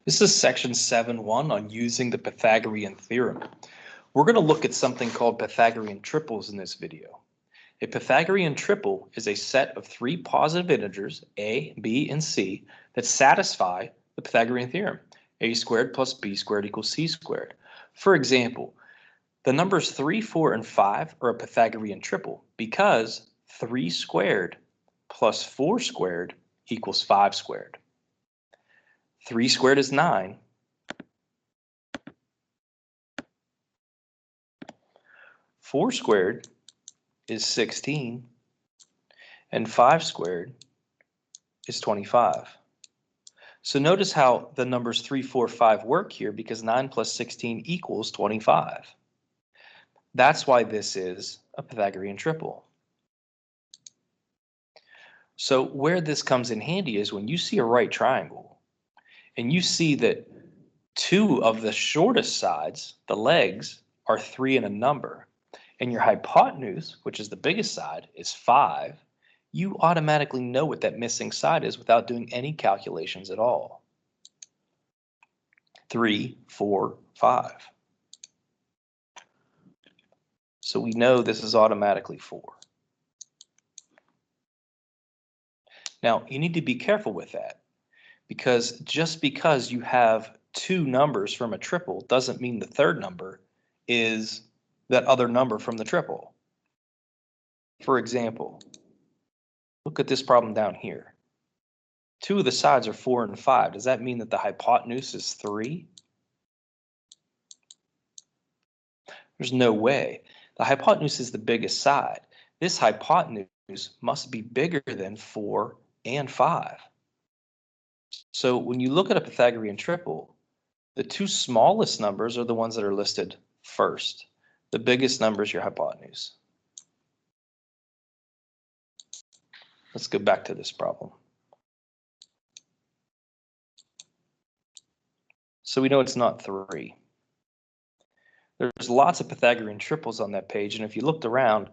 This is section 7.1 on using the Pythagorean theorem. We're going to look at something called Pythagorean triples in this video. A Pythagorean triple is a set of three positive integers, a, b, and c, that satisfy the Pythagorean theorem. A squared plus b squared equals c squared. For example, the numbers 3, 4, and 5 are a Pythagorean triple because 3 squared plus 4 squared equals 5 squared. 3 squared is 9. 4 squared is 16. And 5 squared is 25. So notice how the numbers 3, 4, 5 work here because 9 plus 16 equals 25. That's why this is a Pythagorean triple. So where this comes in handy is when you see a right triangle and you see that two of the shortest sides, the legs, are 3 and a number, and your hypotenuse, which is the biggest side, is 5, you automatically know what that missing side is without doing any calculations at all. 3, 4, 5. So we know this is automatically 4. Now, you need to be careful with that because just because you have two numbers from a triple doesn't mean the third number is that other number from the triple. For example, look at this problem down here. Two of the sides are 4 and 5. Does that mean that the hypotenuse is 3? There's no way. The hypotenuse is the biggest side. This hypotenuse must be bigger than 4 and 5. So when you look at a Pythagorean triple, the two smallest numbers are the ones that are listed first. The biggest number is your hypotenuse. Let's go back to this problem. So we know it's not 3. There's lots of Pythagorean triples on that page, and if you looked around,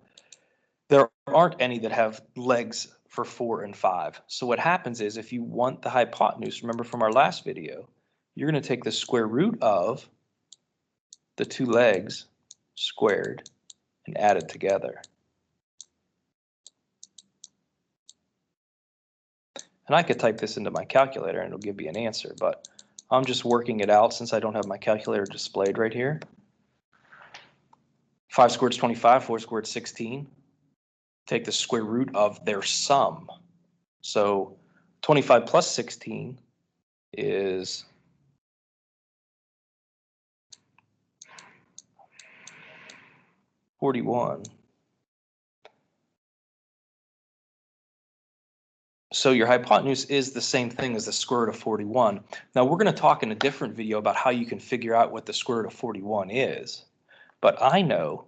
there aren't any that have legs for 4 and 5. So what happens is if you want the hypotenuse, remember from our last video, you're going to take the square root of the two legs squared and add it together. And I could type this into my calculator and it'll give me an answer, but I'm just working it out since I don't have my calculator displayed right here. 5 squared is 25, 4 squared is 16. Take the square root of their sum. So 25 plus 16 is 41. So your hypotenuse is the same thing as the square root of 41. Now we're going to talk in a different video about how you can figure out what the square root of 41 is. But I know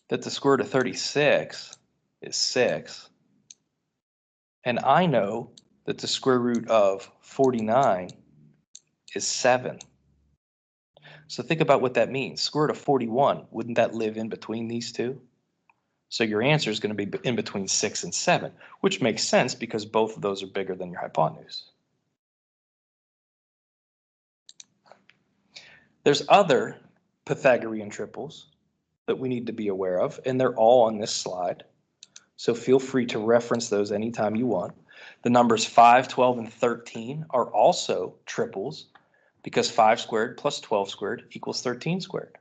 that the square root of 36 is 6. And I know that the square root of 49 is 7. So think about what that means. Square root of 41, wouldn't that live in between these two? So your answer is going to be in between 6 and 7, which makes sense because both of those are bigger than your hypotenuse. There's other Pythagorean triples that we need to be aware of, and they're all on this slide. So feel free to reference those anytime you want. The numbers 5, 12, and 13 are also triples because 5 squared plus 12 squared equals 13 squared.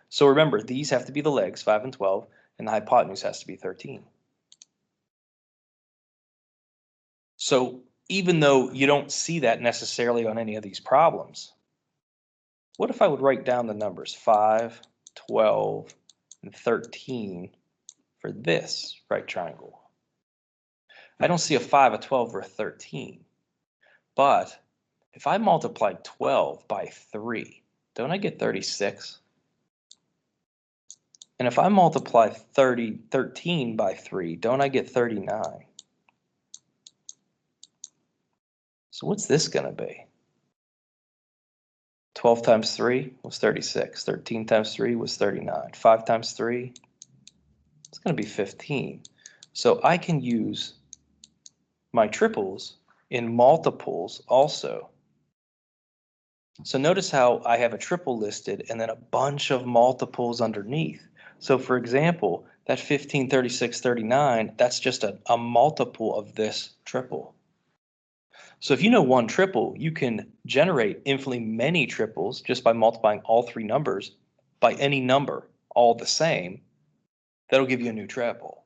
So remember, these have to be the legs, 5 and 12, and the hypotenuse has to be 13. So even though you don't see that necessarily on any of these problems, what if I would write down the numbers 5, 12, and 13 for this right triangle? I don't see a 5, a 12, or a 13. But if I multiply 12 by 3, don't I get 36? And if I multiply 13 by 3, don't I get 39? So what's this going to be? 12 times 3 was 36. 13 times 3 was 39. 5 times 3, it's going to be 15. So I can use my triples in multiples also. So notice how I have a triple listed and then a bunch of multiples underneath. So for example, that 15, 36, 39, that's just a multiple of this triple. So if you know one triple, you can generate infinitely many triples just by multiplying all three numbers by any number, all the same. That'll give you a new triple.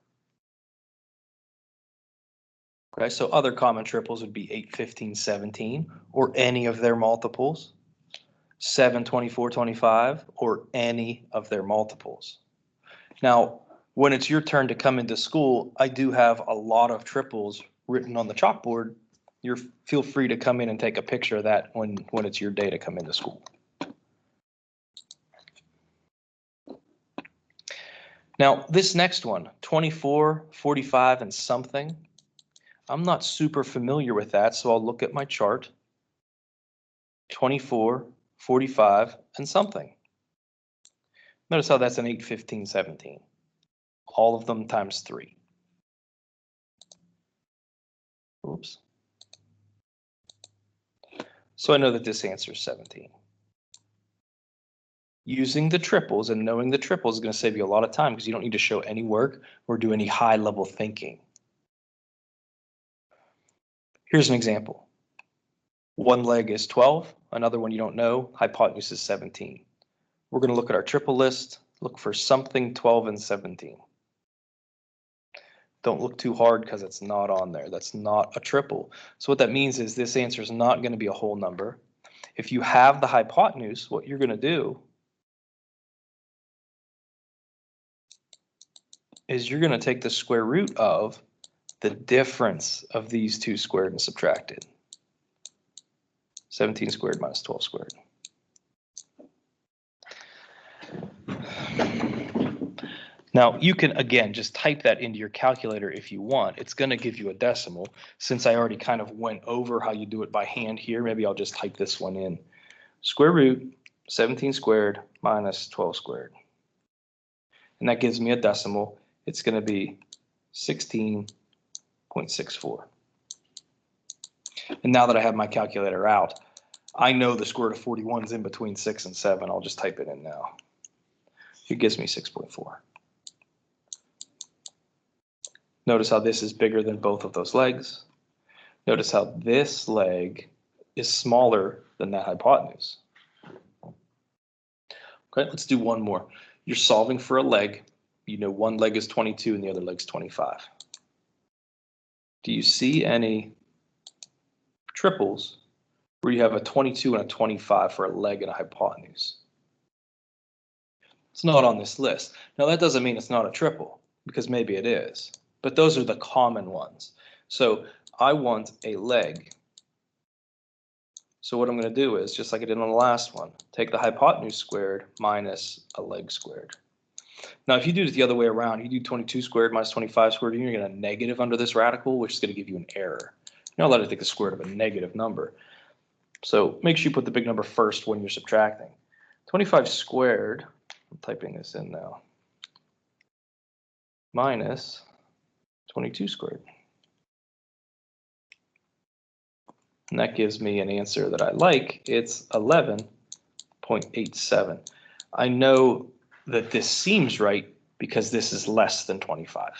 Okay, so other common triples would be 8, 15, 17, or any of their multiples, 7, 24, 25, or any of their multiples. Now, when it's your turn to come into school, I do have a lot of triples written on the chalkboard. Feel free to come in and take a picture of that when it's your day to come into school. Now, this next one, 24, 45, and something, I'm not super familiar with that, so I'll look at my chart. 24, 45, and something. Notice how that's an 8, 15, 17. All of them times 3. Oops. So I know that this answer is 17. Using the triples and knowing the triples is going to save you a lot of time because you don't need to show any work or do any high-level thinking. Here's an example. One leg is 12, another one you don't know, hypotenuse is 17. We're going to look at our triple list, look for something 12 and 17. Don't look too hard because it's not on there. That's not a triple. So what that means is this answer is not going to be a whole number. If you have the hypotenuse, what you're going to do is you're going to take the square root of the difference of these two squared and subtracted. 17 squared minus 12 squared. Now you can, again, just type that into your calculator if you want. It's going to give you a decimal. Since I already kind of went over how you do it by hand here, maybe I'll just type this one in. Square root 17 squared minus 12 squared. And that gives me a decimal. It's going to be 16.64. And now that I have my calculator out, I know the square root of 41 is in between 6 and 7. I'll just type it in now. It gives me 6.4. Notice how this is bigger than both of those legs. Notice how this leg is smaller than that hypotenuse. Okay, let's do one more. You're solving for a leg. You know one leg is 22 and the other leg's 25. Do you see any triples where you have a 22 and a 25 for a leg and a hypotenuse? It's not on this list. Now that doesn't mean it's not a triple, because maybe it is, but those are the common ones. So I want a leg. So what I'm going to do is, just like I did on the last one, take the hypotenuse squared minus a leg squared. Now if you do it the other way around, you do 22 squared minus 25 squared, you're going to get a negative under this radical, which is going to give you an error. You're not allowed to take the square root of a negative number. So make sure you put the big number first when you're subtracting. 25 squared, I'm typing this in now, minus 22 squared. And that gives me an answer that I like. It's 11.87. I know that this seems right because this is less than 25.